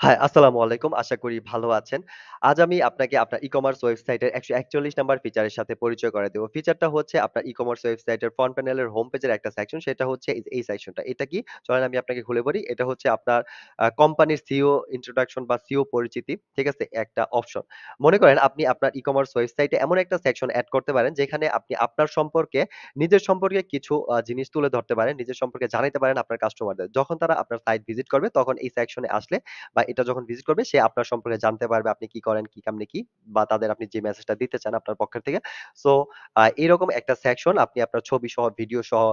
High, আসসালামু আলাইকুম। আশা করি ভালো আছেন। আজ আমি আপনাকে আপনার ই-কমার্স ওয়েবসাইটের ১৪১ নাম্বার ফিচারের সাথে পরিচয় করায় দেব। ফিচারটা হচ্ছে আপনার ই-কমার্স ওয়েবসাইটের ফ্রন্ট প্যানেলের হোম পেজের একটা সেকশন, সেটা হচ্ছে এই সেকশনটা। এটা কি? চলেন আমি আপনাকে খুলে বলি। এটা হচ্ছে আপনার কোম্পানির সিইও ইন্ট্রোডাকশন বা সিইও পরিচিতি, ঠিক আছে? একটা অপশন। মনে করেন আপনি আপনার ই-কমার্স ওয়েবসাইটে এমন একটা সেকশন এড করতে পারেন, যেখানে আপনি আপনার সম্পর্কে, নিজের সম্পর্কে কিছু জিনিস তুলে ধরতে পারেন, নিজের সম্পর্কে জানাইতে পারেন আপনার কাস্টমারদের। যখন তারা আপনার সাইট ভিজিট করবে, তখন এই সেকশনে আসলে বা এটা যখন ভিজিট করবে সে আপনার সম্পর্কে জানতে পারবে আপনি কি করেন, কি কামনে কি বা তাদের আপনি যে মেসেজটা দিতে চান আপনার পক্ষ থেকে। সো এরকম একটা সেকশন আপনি আপনার ছবি সহ, ভিডিও সহ,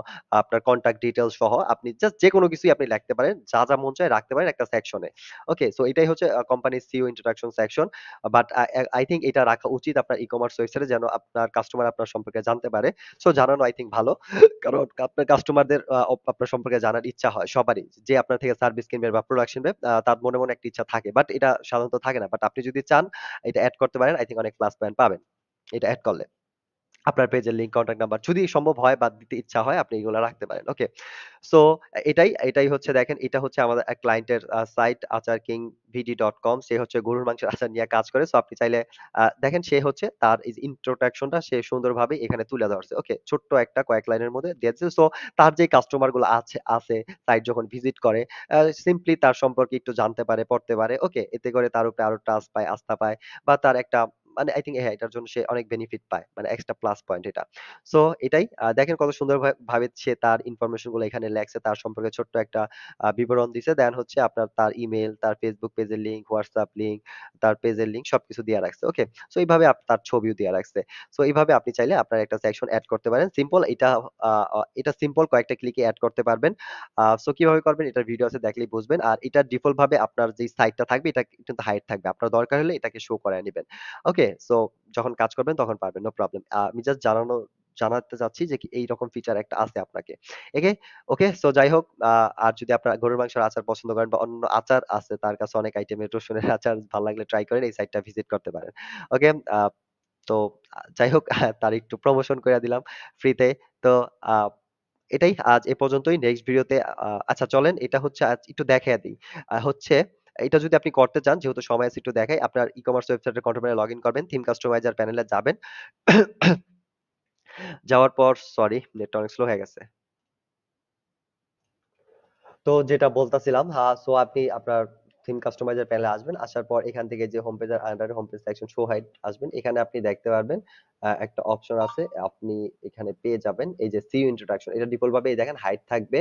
আপনার কনট্যাক্ট ডিটেইলস সহ আপনি জাস্ট যেকোনো কিছুই আপনি লিখতে পারেন। যা মন চায় রাখতে পারেন একটা সেকশনে। ওকে? সো এটাই হচ্ছে কোম্পানির CEO introduction section. But I think এটা রাখা উচিত আপনার ই-কমার্স ওয়েবসাইটে যেন আপনার কাস্টমার আপনার সম্পর্কে জানতে পারে। সো জানানো আই থিংক ভালো। কারণ আপনার কাস্টমারদের আপনার সম্পর্কে জানার ইচ্ছা হয় সবারই। যে আপনার থেকে সার্ভিস কিনবে বা প্রোডাক্ট কিনবে তার মনে একটা ইচ্ছা থাকে। বাট এটা সাধারণত থাকে না। বাট আপনি যদি চান এটা এড করতে পারেন, আই থিংক অনেক প্লাস পয়েন্ট পাবেন। এটা এড করলে। আপনার পেজের লিংক, কনট্যাক্ট নাম্বার যদি সম্ভব হয় বা দিতে ইচ্ছা হয় আপনি এগুলা রাখতে পারেন। ওকে। সো এটাই হচ্ছে দেখেন, এটা হচ্ছে আমাদের এক ক্লায়েন্টের সাইট acharkingvd.com। সে হচ্ছে গরুর মাংসের আচার নিয়ে কাজ করে। সো আপনি চাইলে দেখেন সে হচ্ছে তার এই যে introduction টা সে সুন্দরভাবে এখানে তুলে ধরছে। ওকে। ছোট্ট একটা কয়েক লাইনের মধ্যে দিয়ে দিছে। সো তার যে কাস্টমার গুলো আছে সাইট যখন ভিজিট করে সিম্পলি তার সম্পর্কে একটু জানতে পারে, পড়তে পারে। ওকে। এতে করে তার উপরে আরো ট্রাস্ট পায়, আস্থা পায় বা তার একটা মানে আই থিংক হ্যাঁ, এটার জন্য সে অনেক বেনিফিট পায়। মানে এক্সট্রা প্লাস পয়েন্ট এটা। সো এটাই দেখেন কত সুন্দর ভাবে সে তার ইনফরমেশন গুলো এখানে লেখছে। তার সম্পর্কে ছোট্ট একটা বিবরণ দিছে। দেন হচ্ছে আপনার তার ইমেইল, তার Facebook পেজের লিংক, WhatsApp লিংক, তার পেজের লিংক সবকিছু দিয়া রাখছে। ওকে? সো এইভাবে তার ছবিও দিয়া রাখছে। সো এইভাবে আপনি চাইলে আপনার একটা সেকশন এড করতে পারেন। সিম্পল এটা আ আ এটা সিম্পল কয়েকটা ক্লিকে এড করতে পারবেন। সো কিভাবে করবেন এটার ভিডিও আছে দেখলেই বুঝবেন। আর এটা ডিফল্ট ভাবে আপনার যেই সাইটটা থাকবে এটা কিন্তু হাইড থাকবে। আপনার দরকার হলে এটাকে শো করায় নিবেন। ওকে? সো যখন কাজ করবেন তখন পারবেন। No problem. আমি জাস্ট জানাতে চাচ্ছি যে কি এইরকম ফিচার একটা আছে আপনাকে। একে ওকে সো যাই হোক আর যদি আপনারা গরুর মাংসের আচার পছন্দ করেন বা অন্য আচার আছে তার কাছে অনেক আইটেমের রসুনের আচার ভাল লাগলে ট্রাই করেন। এই সাইটটা ভিজিট করতে পারেন। ওকে আ তো যাই হোক তার একটু প্রমোশন কইরা দিলাম ফ্রিতে। তো আ এটাই আজ এ পর্যন্তই। নেক্সট ভিডিওতে আচ্ছা চলেন এটা হচ্ছে আজ একটু দেখাইয়া দেই। হচ্ছে এটা যদি আপনি করতে চান যেহেতু সময় আছে একটু দেখাই। আপনার ই-কমার্স ওয়েবসাইটের কন্ট্রোল প্যানেলে লগইন করবেন। থিম কাস্টমাইজার প্যানেলে যাবেন। যাওয়ার পর সরি নেটটা অনেক স্লো হয়ে গেছে। তো যেটা বলতাছিলাম সো আপনি আপনার থিম কাস্টমাইজার প্যানেলে আসবেন। আসার পর এখান থেকে যে হোম পেজের আন্ডারে home page section show hide আসবেন। এখানে আপনি দেখতে পারবেন একটা অপশন আছে। আপনি এখানে পেয়ে যাবেন এই যে সিইও ইন্ট্রোডাকশন এটা ডিফল্ট ভাবে এই দেখেন হাইড থাকবে।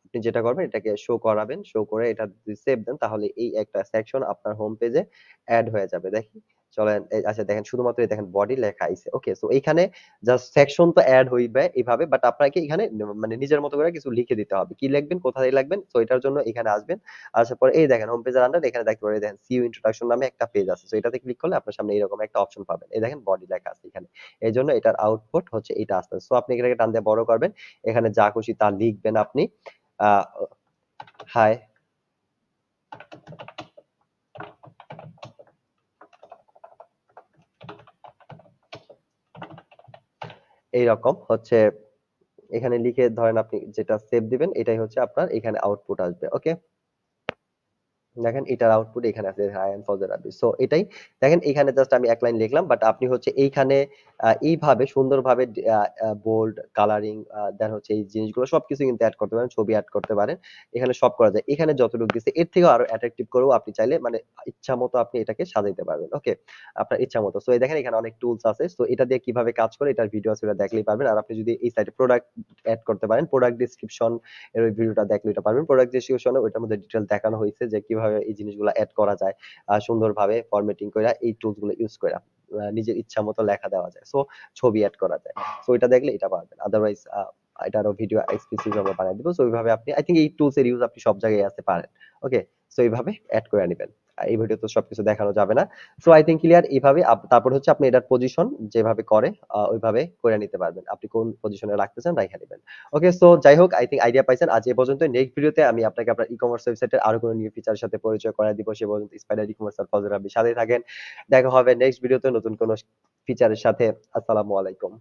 আপনি যেটা করবেন এটাকে শো করাবেন। শো করে এটা যদি সেভ দেন তাহলে এই একটা সেকশন আপনার হোম পেজে এড হয়ে যাবে। দেখি চলেন আচ্ছা দেখেন শুধুমাত্র এই দেখেন বডি লেখা আইছে। ওকে সো এইখানে জাস্ট সেকশন তো এড হইবে এভাবে বাট আপনাকে এখানে মানে নিজের মতো করে কিছু লিখে দিতে হবে। কি লিখবেন, কোথায় লিখবেন? সো এটার জন্য এখানে আসবেন। আসার পরে এই দেখেন হোম পেজের আন্ডার এখানে দেখতে পারেন দেখেন সিইও ইন্ট্রোডাকশন নামে একটা পেজ আছে। সো এটাতে ক্লিক করলে আপনার সামনে এরকম একটা অপশন পাবেন। এই দেখেন বডি লেখা আছে এখানে। এজন্য এটার আউটপুট হচ্ছে এটা আসতেছে। সো আপনি এটাকে টান দিয়ে বড় করবেন। এখানে যা খুশি তা লিখবেন আপনি। আ হাই এইরকম হচ্ছে এখানে লিখে ধরেন আপনি যেটা সেভ দিবেন এটাই হচ্ছে আপনার এখানে আউটপুট আসবে। ওকে? দেখেন এটার আউটপুট এখানে আছে হাই এন্ড ফজর আরবি। সো এটাই দেখেন এখানে জাস্ট আমি এক লাইন লিখলাম বাট আপনি হচ্ছে এইখানে এইভাবে সুন্দরভাবে বোল্ড কালারিং দেন হচ্ছে এই জিনিসগুলো সবকিছু কিন্তু এড করতে পারেন, ছবি এড করতে পারেন। এখানে সব করা যায়। এখানে যতটুকু দিছে এর থেকেও আরো অ্যাট্রাকটিভ করেও আপনি চাইলে মানে ইচ্ছামত আপনি এটাকে সাজাইতে পারবেন। ওকে? আপনার ইচ্ছামত। সো এই দেখেন এখানে অনেক টুলস আছে। সো এটা দিয়ে কিভাবে কাজ করে এটার ভিডিও আছে ওটা দেখলেই পারবেন। আর আপনি যদি এই সাইটে প্রোডাক্ট এড করতে পারেন, প্রোডাক্ট ডেসক্রিপশন এর ওই ভিডিওটা দেখলে এটা পারবেন। প্রোডাক্ট ডেসক্রিপশন এ ওইটার মধ্যে ডিটেইল দেখানো হইছে যে কিভাবে এই জিনিসগুলা এড করা যায়। সুন্দরভাবে ফরম্যাটিং কইরা এই টুলস গুলো ইউস কইরা নিজের ইচ্ছামত লেখা দেওয়া যায়। সো ছবি এড করা যায়। সো এটা দেখলে এটা পারবেন। আদারওয়াইজ এটারও ভিডিও এক্সক্লুসিভ আমরা বানায় দিব। সো ওইভাবে আপনি আই থিংক এই টুলস এর ইউস আপনি সব জায়গায় আছে পারেন। ওকে? সো এইভাবে এড করে নিবেন। এই ভিডিওতে সবকিছু দেখানো যাবে না। সো আই থিংক ক্লিয়ার এইভাবে তারপর হচ্ছে আপনি এটার পজিশন যেভাবে করে ওইভাবে করে নিতে পারবেন। আপনি কোন পজিশনে রাখতে চান রাইখা নিবেন। ওকে সো যাই হোক আই থিংক আইডিয়া পাইছেন। আজ এ পর্যন্ত। নেক্সট ভিডিওতে আমি আপনাকে আপনার ই-কমার্স ওয়েবসাইটের আরো কোনো নিউ ফিচারের সাথে পরিচয় করায় দিব। সে পর্যন্ত স্পাইডার ই-কমার্স আর ফজর রাব্বির সাথেই থাকেন। দেখা হবে নেক্সট ভিডিওতে নতুন কোনো ফিচারের সাথে। আসসালামু আলাইকুম।